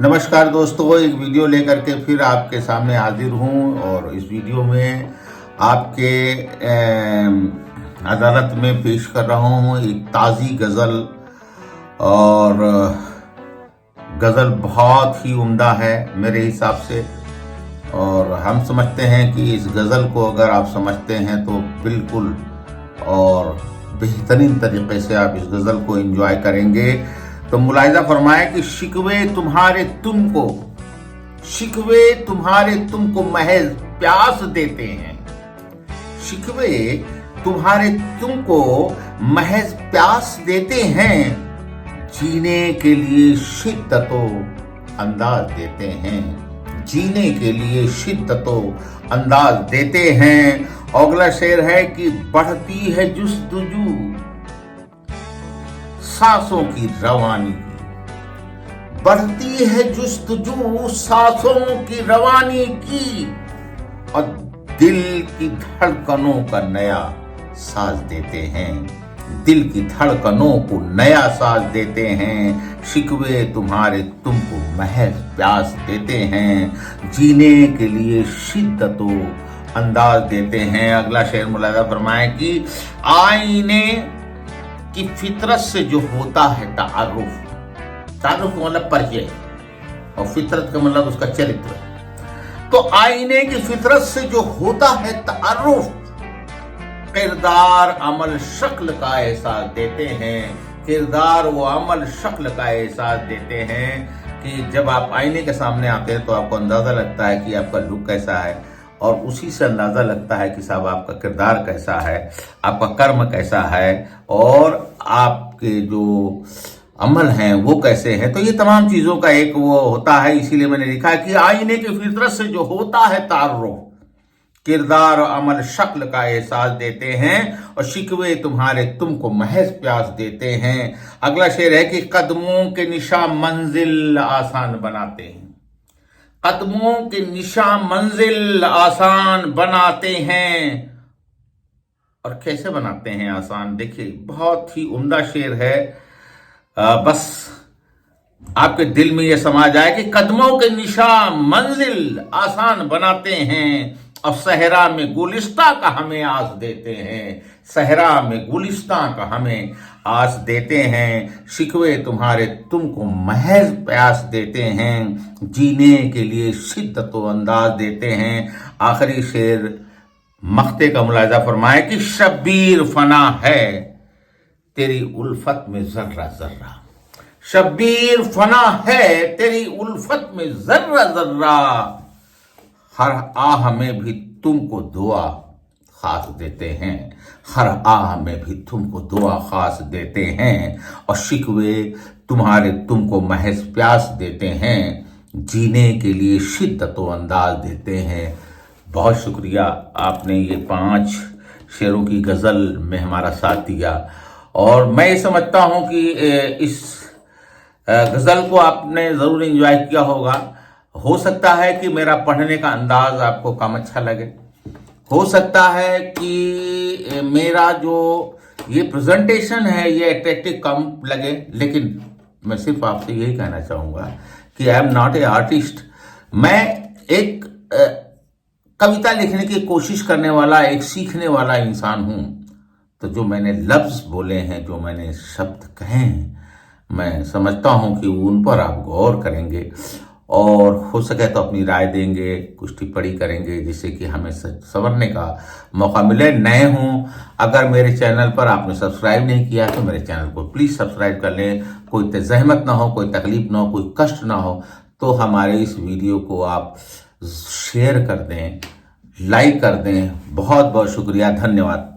नमस्कार दोस्तों, एक वीडियो लेकर के फिर आपके सामने हाजिर हूँ और इस वीडियो में आपके अदालत में पेश कर रहा हूँ एक ताज़ी गज़ल। और गज़ल बहुत ही उम्दा है मेरे हिसाब से, और हम समझते हैं कि इस गज़ल को अगर आप समझते हैं तो बिल्कुल और बेहतरीन तरीके से आप इस गज़ल को एंजॉय करेंगे। तो मुलाहिज़ा फरमाएं कि शिकवे तुम्हारे तुमको महज प्यास देते हैं। शिकवे तुम्हारे तुमको महज प्यास देते हैं, जीने के लिए शिद्दतो अंदाज देते हैं। जीने के लिए शिद्दतो अंदाज देते हैं। अगला शेर है कि बढ़ती है जुस्तजू सांसों की रवानी की। बढ़ती है जुस्तजू सांसों की रवानी की, और दिल की धड़कनों का नया साज देते हैं। दिल की धड़कनों को नया साज देते हैं। शिकवे तुम्हारे तुमको महज प्यास देते हैं, जीने के लिए शिद्दतो अंदाज देते हैं। अगला शेर मुलाहिज़ा फरमाएं कि आईने की फितरत से जो होता है तारुफ का मतलब परिचय, और फितरत का मतलब उसका चरित्र। तो आईने की फितरत से जो होता है तारुफ, किरदार अमल शक्ल का एहसास देते हैं। किरदार व अमल शक्ल का एहसास देते हैं कि जब आप आईने के सामने आते हैं तो आपको अंदाजा लगता है कि आपका लुक कैसा है, और उसी से अंदाज़ा लगता है कि साहब आपका किरदार कैसा है, आपका कर्म कैसा है, और आपके जो अमल हैं वो कैसे हैं। तो ये तमाम चीज़ों का एक वो होता है। इसीलिए मैंने लिखा है कि आईने की फितरत से जो होता है तारुफ, किरदार और अमल शक्ल का एहसास देते हैं, और शिकवे तुम्हारे तुमको महज प्यास देते हैं। अगला शेर है कि कदमों के निशा मंजिल आसान बनाते हैं। कदमों के निशा मंजिल आसान बनाते हैं। और कैसे बनाते हैं आसान, देखिए बहुत ही उम्दा शेर है। बस आपके दिल में यह समा जाए कि कदमों के निशा मंजिल आसान बनाते हैं, और सहरा में गुलिस्ता का हमें आस देते हैं। सहरा में गुलिस्ता का हमें आस देते हैं। शिकवे तुम्हारे तुमको महज प्यास देते हैं, जीने के लिए शिद्दतो अंदाज देते हैं। आखिरी शेर मख्ते का मुलाहिज़ा फरमाए कि शब्बीर फना है तेरी उल्फत में जर्रा जर्रा। शब्बीर फना है तेरी उल्फत में जर्रा जर्रा, हर आह में भी तुमको दुआ खास देते हैं। हर आह में भी तुमको दुआ खास देते हैं, और शिकवे तुम्हारे तुमको महज प्यास देते हैं, जीने के लिए शिद्दतो अंदाज देते हैं। बहुत शुक्रिया, आपने ये 5 शेरों की गज़ल में हमारा साथ दिया, और मैं ये समझता हूँ कि इस गज़ल को आपने ज़रूर एंजॉय किया होगा। हो सकता है कि मेरा पढ़ने का अंदाज आपको कम अच्छा लगे, हो सकता है कि मेरा जो ये प्रेजेंटेशन है ये अट्रैक्टिव कम लगे, लेकिन मैं सिर्फ आपसे यही कहना चाहूँगा कि I am not a artist. मैं एक कविता लिखने की कोशिश करने वाला, एक सीखने वाला इंसान हूँ। तो जो मैंने लफ्ज़ बोले हैं, जो मैंने शब्द कहे हैं, मैं समझता हूँ कि उन पर आप गौर करेंगे, और हो सके तो अपनी राय देंगे, कुछ टिप्पणी करेंगे, जिससे कि हमें संवरने का मौका मिले। नए हों, अगर मेरे चैनल पर आपने सब्सक्राइब नहीं किया तो मेरे चैनल को प्लीज़ सब्सक्राइब कर लें। कोई जहमत ना हो, कोई तकलीफ ना हो, कोई कष्ट ना हो, तो हमारे इस वीडियो को आप शेयर कर दें, लाइक कर दें। बहुत बहुत शुक्रिया, धन्यवाद।